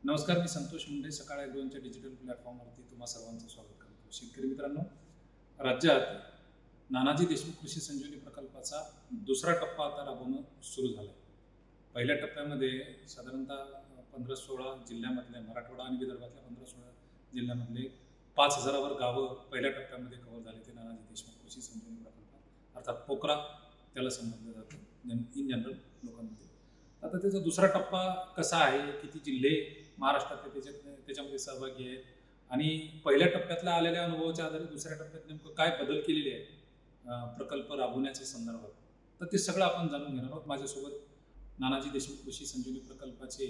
नमस्कार, मी संतोष मुंडे. सकाळ ॲग्रोवनच्या डिजिटल प्लॅटफॉर्मवरती तुम्हा सर्वांचं स्वागत करतो. शेतकरी मित्रांनो, राज्यात नानाजी देशमुख कृषी संजीवनी प्रकल्पाचा दुसरा टप्पा आता राबवणं सुरू झाला आहे. पहिल्या टप्प्यामध्ये साधारणतः 15-16 जिल्ह्यामधले, मराठवाडा आणि विदर्भातल्या 15-16 जिल्ह्यामधले 5,000वर गावं पहिल्या टप्प्यामध्ये कव्हर झाले. ते नानाजी देशमुख कृषी संजीवनी प्रकल्प अर्थात पोकरा त्याला संबोधलं जातं इन जनरल लोकांमध्ये. आता त्याचा दुसरा टप्पा कसा आहे, किती जिल्हे महाराष्ट्रातले त्याच्यामध्ये सहभागी आहेत आणि पहिल्या टप्प्यातल्या आलेल्या अनुभवाच्या आधारे दुसऱ्या टप्प्यात नेमकं काय बदल केलेले आहेत प्रकल्प राबवण्याच्या संदर्भात, तर ते सगळं आपण जाणून घेणार आहोत. माझ्यासोबत नानाजी देशमुख कृषी संजीवनी प्रकल्पाचे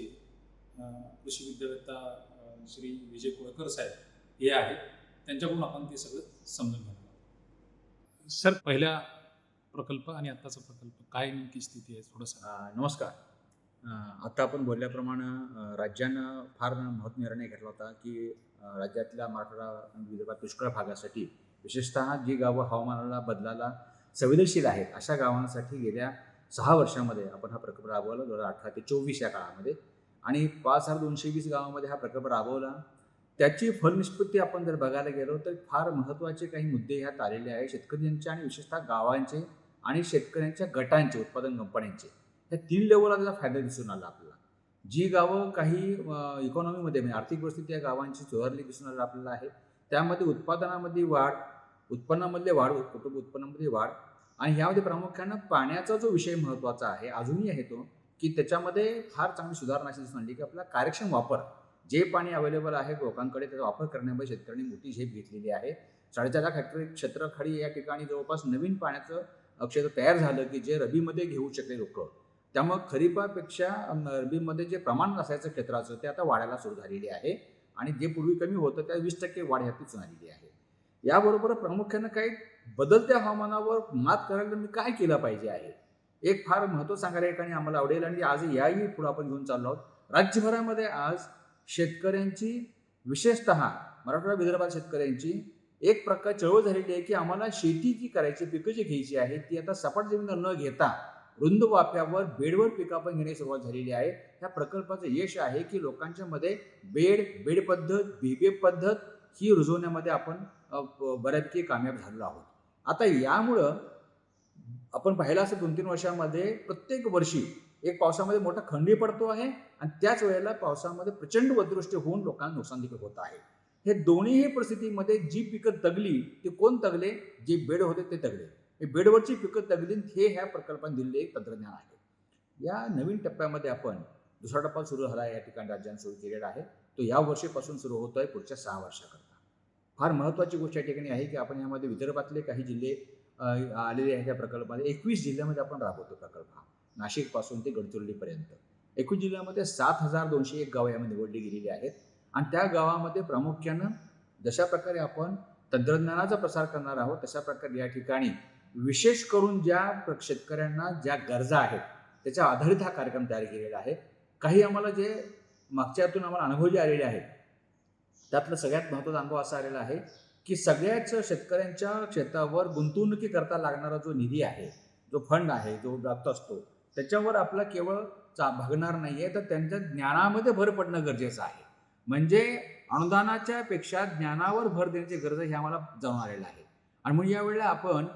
कृषी विद्यावेत्ता श्री विजय कोळकर साहेब हे आहेत. त्यांच्याकडून आपण ते सगळं समजून घेणार आहोत. सर, पहिल्या प्रकल्प आणि आत्ताचा प्रकल्प काय नेमकी स्थिती आहे थोडंसं? नमस्कार. आता आपण बोलल्याप्रमाणे राज्यानं फार महत्त्वाचा निर्णय घेतला होता की राज्यातल्या मराठवाडा आणि विदर्भात दुष्काळ भागासाठी विशेषतः जी गावं हवामानाला बदलाला संवेदनशील आहेत अशा गावांसाठी गेल्या 6 वर्षामध्ये आपण हा प्रकल्प राबवला. 2018 ते 24 या काळामध्ये आणि 5,220 गावामध्ये हा प्रकल्प राबवला. त्याची फलनिष्पत्ती आपण जर बघायला गेलो तर फार महत्त्वाचे काही मुद्दे ह्यात आलेले आहे. शेतकऱ्यांचे आणि विशेषतः गावांचे आणि शेतकऱ्यांच्या गटांचे, उत्पादन कंपन्यांचे, या 3 लेवलला त्याचा फायदा दिसून आला आपल्याला. जी गावं काही इकॉनॉमीमध्ये म्हणजे आर्थिक परिस्थिती या गावांची सुधारली दिसून आली आपल्याला आहे. त्यामध्ये उत्पादनामध्ये वाढ, उत्पन्नामधले वाढ, कुटुंब उत्पन्नामध्ये वाढ आणि ह्यामध्ये प्रामुख्यानं पाण्याचा जो विषय महत्त्वाचा आहे अजूनही आहे तो, की त्याच्यामध्ये फार चांगली सुधारणा अशी दिसून आली की आपला कार्यक्षम वापर, जे पाणी अवेलेबल आहे लोकांकडे त्याचा वापर करण्यामध्ये शेतकऱ्यांनी मोठी झेप घेतलेली आहे. 4.5 लाख हेक्टर क्षेत्रखाली या ठिकाणी जवळपास नवीन पाण्याचं क्षेत्र तयार झालं की जे रबीमध्ये घेऊ शकले लोक. त्यामुळे खरीपापेक्षा रबीमध्ये जे प्रमाण असायचं क्षेत्राचं ते आता वाढायला सुरू झालेली आहे आणि जे पूर्वी कमी होतं त्या 20% वाढ ह्यातून झालेली आहे. याबरोबर प्रामुख्यानं काही बदलत्या हवामानावर मात करायला मी काय केलं पाहिजे आहे, एक फार महत्त्व सांगायला ठिकाणी आम्हाला आवडेल आणि आज याही पुढे आपण घेऊन चाललो आहोत. राज्यभरामध्ये आज शेतकऱ्यांची, विशेषतः मराठवाडा विदर्भात शेतकऱ्यांची एक प्रकार चळवळ झालेली आहे की आम्हाला शेती जी करायची, पिकं जी घ्यायची आहे ती आता सपाट जमीन न घेता रुंद वाफ्यावर बेडवर पिकं आपण घेण्याची सुरुवात झालेली आहे. ह्या प्रकल्पाचं यश आहे की लोकांच्या मध्ये बेड पद्धत, बीबीएफ पद्धत ही रुजवण्यामध्ये आपण बऱ्यापैकी कामयाब झालेलो आहोत. आता यामुळं आपण पाहिलं असं 2-3 वर्षामध्ये प्रत्येक वर्षी एक पावसामध्ये मोठा खंडी पडतो आहे आणि त्याच वेळेला पावसामध्ये प्रचंड अतिवृष्टी होऊन लोकांना नुकसान देखील होत आहे. हे दोन्हीही परिस्थितीमध्ये जी पिकं तगली ते कोण तगले? जे बेड होते ते तगले. हे बेडवरची पिकं तगलीन हे ह्या प्रकल्पाने दिलेले एक तंत्रज्ञान आहे. या नवीन टप्प्यामध्ये आपण दुसरा टप्पा सुरू झाला आहे, या ठिकाणी राज्याने सुरू केलेला आहे. तो या वर्षीपासून सुरू होतो आहे पुढच्या 6 वर्षाकरता. फार महत्त्वाची गोष्ट या ठिकाणी आहे की आपण यामध्ये विदर्भातले काही जिल्हे आलेले आहेत. या प्रकल्पामध्ये 21 जिल्ह्यामध्ये आपण राबवतो प्रकल्प हा, नाशिकपासून ते गडचिरोलीपर्यंत. 21 जिल्ह्यामध्ये 7,201 गावं यामध्ये निवडली गेलेली आहेत आणि त्या गावामध्ये प्रामुख्यानं जशा प्रकारे आपण तंत्रज्ञानाचा प्रसार करणार आहोत तशा प्रकारे या ठिकाणी विशेष करून ज्या शेतकऱ्यांना ज्या गरजा आहेत त्याच्या आधारित हा कार्यक्रम तयार केलेला आहे. काही आम्हाला जे मागच्यातून आम्हाला अनुभव जे आलेले आहेत त्यातलं सगळ्यात महत्त्वाचा अनुभव असा आलेला आहे की सगळ्याच शेतकऱ्यांच्या क्षेत्रावर गुंतवणुकी करता लागणारा जो निधी आहे, जो फंड आहे, जो प्राप्त असतो, त्याच्यावर आपला केवळ भागणार नाही आहे, तर त्यांच्या ज्ञानामध्ये भर पडणं गरजेचं आहे. म्हणजे अनुदानाच्या पेक्षा ज्ञानावर भर देण्याची गरज हे आम्हाला जाणून आलेलं आहे. आणि म्हणून यावेळेला आपण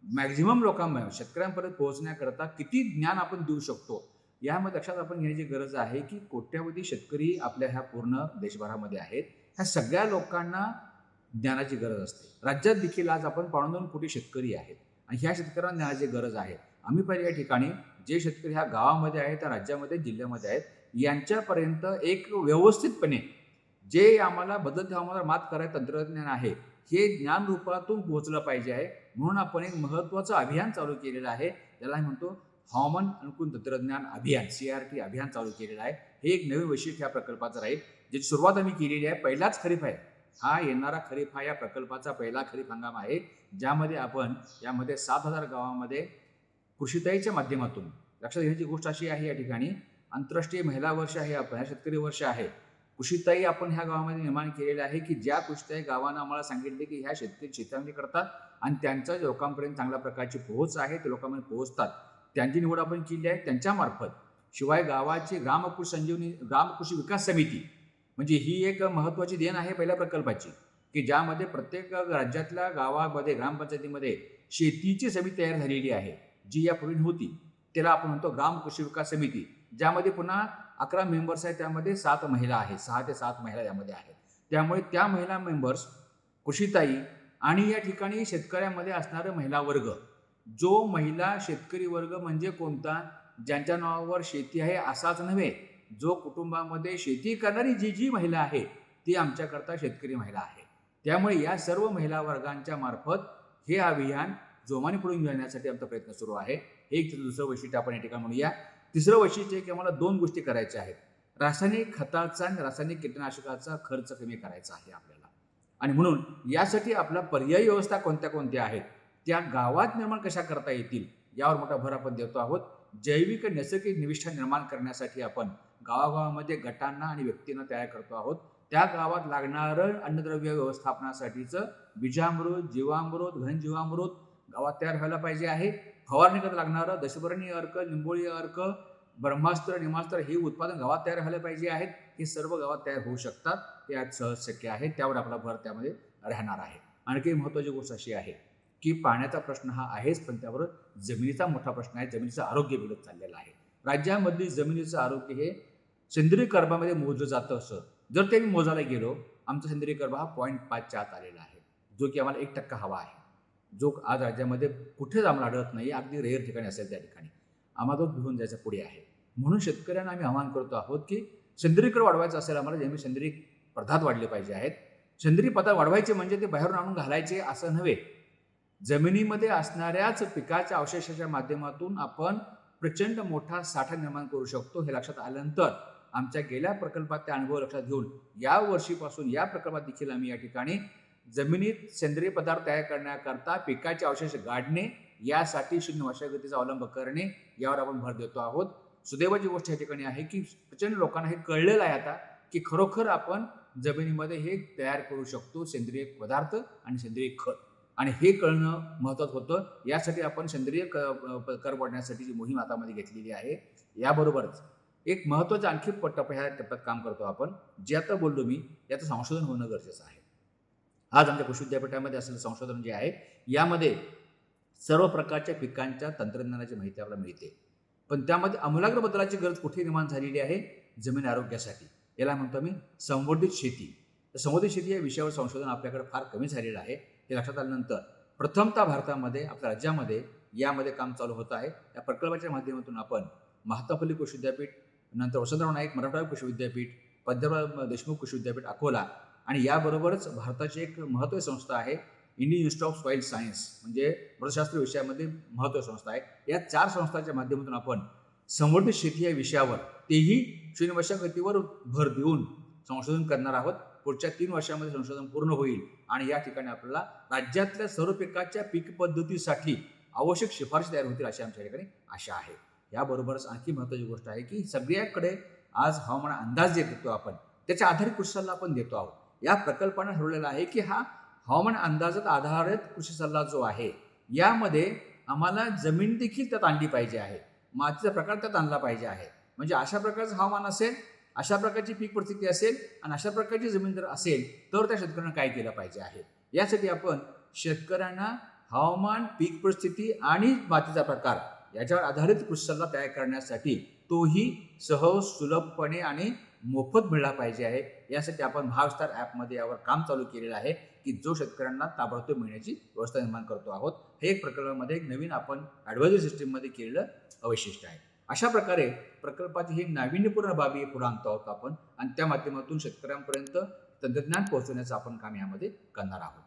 मॅक्झिमम लोकांपर्यंत, शेतकऱ्यांपर्यंत पोहोचण्याकरता किती ज्ञान आपण देऊ शकतो यामध्ये लक्षात आपण घेण्याची गरज आहे की कोट्यावधी शेतकरी आपल्या ह्या पूर्ण देशभरामध्ये आहेत. ह्या सगळ्या लोकांना ज्ञानाची गरज असते. राज्यात देखील आज आपण 2.25 कोटी शेतकरी आहेत आणि ह्या शेतकऱ्यांना ज्ञानाची गरज आहे. आम्ही पहिले या ठिकाणी जे शेतकरी ह्या गावामध्ये आहेत, त्या राज्यामध्ये, जिल्ह्यामध्ये आहेत, यांच्यापर्यंत एक व्यवस्थितपणे जे आम्हाला बदलत्या हवामानावर मात करायचं तंत्रज्ञान आहे हे ज्ञान रूपातून पोहोचलं पाहिजे आहे. म्हणून आपण एक महत्त्वाचं अभियान चालू केलेलं आहे, ज्याला म्हणतो हवामान अनुकूल तंत्रज्ञान अभियान, CRT अभियान चालू केलेलं आहे. हे एक नवीन वैशिष्ट्य या प्रकल्पाचं राहील, ज्याची सुरुवात आम्ही केलेली आहे. पहिलाच खरीप आहे हा, येणारा खरीप हा या प्रकल्पाचा पहिला खरीप हंगाम आहे, ज्यामध्ये आपण यामध्ये 7,000 गावामध्ये कृषीताईच्या माध्यमातून, लक्षात घेण्याची गोष्ट अशी आहे या ठिकाणी आंतरराष्ट्रीय महिला वर्ष आहे, आपलं शेतकरी वर्ष आहे. कृषीताई आपण ह्या गावामध्ये निर्माण केलेलं आहे की ज्या कृषीताई गावानं आम्हाला सांगितले की ह्या शेतकरी शेतामध्ये करतात आणि त्यांच्या लोकांपर्यंत चांगल्या प्रकारची पोहोच आहे, ते लोकांमध्ये पोहोचतात, त्यांची निवड आपण केली आहे. त्यांच्यामार्फत शिवाय गावाची ग्रामकृषी विकास समिती म्हणजे ही एक महत्त्वाची देण आहे पहिल्या प्रकल्पाची, की ज्यामध्ये प्रत्येक राज्यातल्या गावामध्ये ग्रामपंचायतीमध्ये शेतीची समिती तयार झालेली आहे, जी यापूर्वी नव्हती. त्याला आपण म्हणतो ग्राम कृषी विकास समिती, ज्यामध्ये पुन्हा 11 मेंबर्स आहेत, त्यामध्ये 7 महिला आहेत, 6 ते 7 महिला यामध्ये आहेत. त्यामुळे त्या महिला मेंबर्स, कृषीताई आणि या ठिकाणी शेतकऱ्यामध्ये असणारं महिला वर्ग, जो महिला शेतकरी वर्ग म्हणजे कोणता, ज्यांच्या नावावर शेती आहे असाच नव्हे, जो कुटुंबामध्ये शेती करणारी जी महिला आहे ती आमच्याकरता शेतकरी महिला आहे. त्यामुळे या सर्व महिला वर्गांच्या मार्फत हे अभियान जोमाने पुढे नेण्यासाठी आमचा प्रयत्न सुरू आहे. हे एक दुसरं वैशिष्ट्य आपण या ठिकाणी म्हणूया. तिसरं वैशिष्ट्य की आम्हाला 2 गोष्टी करायच्या आहेत. रासायनिक खताचा आणि रासायनिक कीटकनाशकाचा खर्च कमी करायचा आहे आपल्याला, आणि म्हणून यासाठी आपला पर्यायी व्यवस्था कोणत्या कोणत्या आहेत, त्या गावात निर्माण कशा करता येतील यावर मोठा भर आपण देतो आहोत. जैविक नैसर्गिक निविष्ठा निर्माण करण्यासाठी आपण गावागावामध्ये गटांना आणि व्यक्तींना तयार करतो आहोत. त्या गावात लागणारं अन्नद्रव्य व्यवस्थापनासाठीचं बीजामृत, जीवामृत, घनजीवामृत गावात तयार व्हायला पाहिजे आहे. फवारणी करता लागणारं दशपर्णी अर्क, लिंबोळी अर्क, ब्रह्मास्त्र, निमास्त्र हे उत्पादन गावात तयार व्हायला पाहिजे आहेत. हे सर्व गावात तयार होऊ शकतात, हे आज सहज शक्य आहे. त्यावर आपला भर त्यामध्ये राहणार आहे. आणखी महत्त्वाची गोष्ट अशी आहे की पाण्याचा प्रश्न हा आहेच, पण त्यावर जमिनीचा मोठा प्रश्न आहे. जमिनीचं आरोग्य बिघडत चाललेलं आहे. राज्यामधली जमिनीचं आरोग्य हे सेंद्रिय कर्बामध्ये मोजलं जातं. असं जर ते मी मोजायला गेलो, आमचा सेंद्रिय कर्ब हा 0.5च्या आत आलेला आहे, जो की आम्हाला 1% हवा आहे, जो आज राज्यामध्ये कुठेच आम्हाला आढळत नाही. अगदी रेअर ठिकाणी असेल त्या ठिकाणी आम्हाला तो घेऊन जायचा पुढे आहे. म्हणून शेतकऱ्यांना आम्ही आवाहन करतो आहोत की सेंद्रिय कर्ब वाढवायचं असेल आम्हाला, ज्यामुळे सेंद्रिय पदार्थ वाढले पाहिजे आहेत. सेंद्रिय पदार्थ वाढवायचे म्हणजे ते बाहेरून आणून घालायचे असं नव्हे. जमिनीमध्ये असणाऱ्याच पिकाच्या अवशेषाच्या माध्यमातून आपण प्रचंड मोठा साठा निर्माण करू शकतो. हे लक्षात आल्यानंतर आमच्या गेल्या प्रकल्पात ते अनुभव लक्षात घेऊन या वर्षीपासून या प्रकल्पात देखील आम्ही या ठिकाणी जमिनीत सेंद्रिय पदार्थ तयार करण्याकरता पिकाचे अवशेष गाडणे, यासाठी शून्य मशागतीचा अवलंब करणे, यावर आपण भर देतो आहोत. सुदैवाची गोष्ट या ठिकाणी आहे की प्रचंड लोकांना हे कळलेलं आहे आता की खरोखर आपण जमिनीमध्ये हे तयार करू शकतो, सेंद्रिय पदार्थ आणि सेंद्रिय खत, आणि हे कळणं महत्त्वाचं होतं. यासाठी आपण सेंद्रिय कर वाढण्यासाठीची मोहीम हातामध्ये घेतलेली आहे. याबरोबरच एक महत्त्वाचं आणखी ह्या टप्प्यात काम करतो आपण, जे आता बोललो मी, याचं संशोधन होणं गरजेचं आहे. आज आमच्या कृषी विद्यापीठामध्ये असलेलं संशोधन जे आहे, यामध्ये सर्व प्रकारच्या पिकांच्या तंत्रज्ञानाची माहिती आपल्याला मिळते, पण त्यामध्ये आमूलाग्र बदलाची गरज कुठे निर्माण झालेली आहे? जमीन आरोग्यासाठी. याला म्हणतो मी संवर्धित शेती. तर संवर्धित शेती या विषयावर संशोधन आपल्याकडे फार कमी झालेलं आहे. हे लक्षात आल्यानंतर प्रथमतः भारतामध्ये, आपल्या राज्यामध्ये यामध्ये काम चालू होत आहे. या प्रकल्पाच्या माध्यमातून आपण महात्मा फुले कृषी विद्यापीठ, नंतर वसंतराव नाईक मराठवाडा कृषी विद्यापीठ, पंजाबराव देशमुख कृषी विद्यापीठ अकोला, आणि याबरोबरच भारताची एक महत्त्वाची संस्था आहे Indian institute of soil science, म्हणजे मृदशास्त्र विषयामध्ये महत्त्वाची संस्था आहे. या 4 संस्थांच्या माध्यमातून आपण संवर्धित शेती या विषयावर, तेही शून्य मशागतीवर भर देऊन संशोधन करणार आहोत. पुढच्या 3 वर्षामध्ये संशोधन पूर्ण होईल आणि या ठिकाणी आपल्याला राज्यातल्या सर्व पिकाच्या पीक पद्धतीसाठी आवश्यक शिफारशी तयार होतील अशी आमच्या ठिकाणी आशा आहे. याबरोबरच आणखी महत्त्वाची गोष्ट आहे की सगळ्याकडे आज हवामान अंदाज जे देतो आपण, त्याच्या आधारित कृषी सल्ला आपण देतो आहोत. या प्रकल्पाने ठरवलेला आहे की हा हवामान अंदाजात आधारित कृषी सल्ला जो आहे, यामध्ये आम्हाला जमीन देखील त्यात आणली पाहिजे आहे, मातीचा प्रकार त्यात आणला पाहिजे आहे. म्हणजे अशा प्रकारचं हवामान असेल, अशा प्रकारची पीक परिस्थिती असेल आणि अशा प्रकारची जमीन जर असेल तर त्या शेतकऱ्यांना काय केलं पाहिजे आहे. यासाठी आपण शेतकऱ्यांना हवामान, पीक परिस्थिती आणि मातीचा प्रकार याच्यावर आधारित कृषी सल्ला तयार करण्यासाठी तोही सहज, सुलभपणे आणि मोफत मिळाला पाहिजे आहे. यासाठी आपण महाविस्तार ॲपमध्ये यावर काम चालू केलेलं आहे की जो शेतकऱ्यांना ताबडतोब मिळण्याची व्यवस्था निर्माण करतो आहोत. हे एक प्रकल्पामध्ये एक नवीन आपण ॲडवायझरी सिस्टीममध्ये केलेलं वैशिष्ट्य आहे. अशा प्रकारे प्रकल्पाची ही नाविन्यपूर्ण बाबी पुढे आणतो आहोत आपण, आणि त्या माध्यमातून शेतकऱ्यांपर्यंत तंत्रज्ञान पोहोचवण्याचं आपण काम यामध्ये करणार आहोत.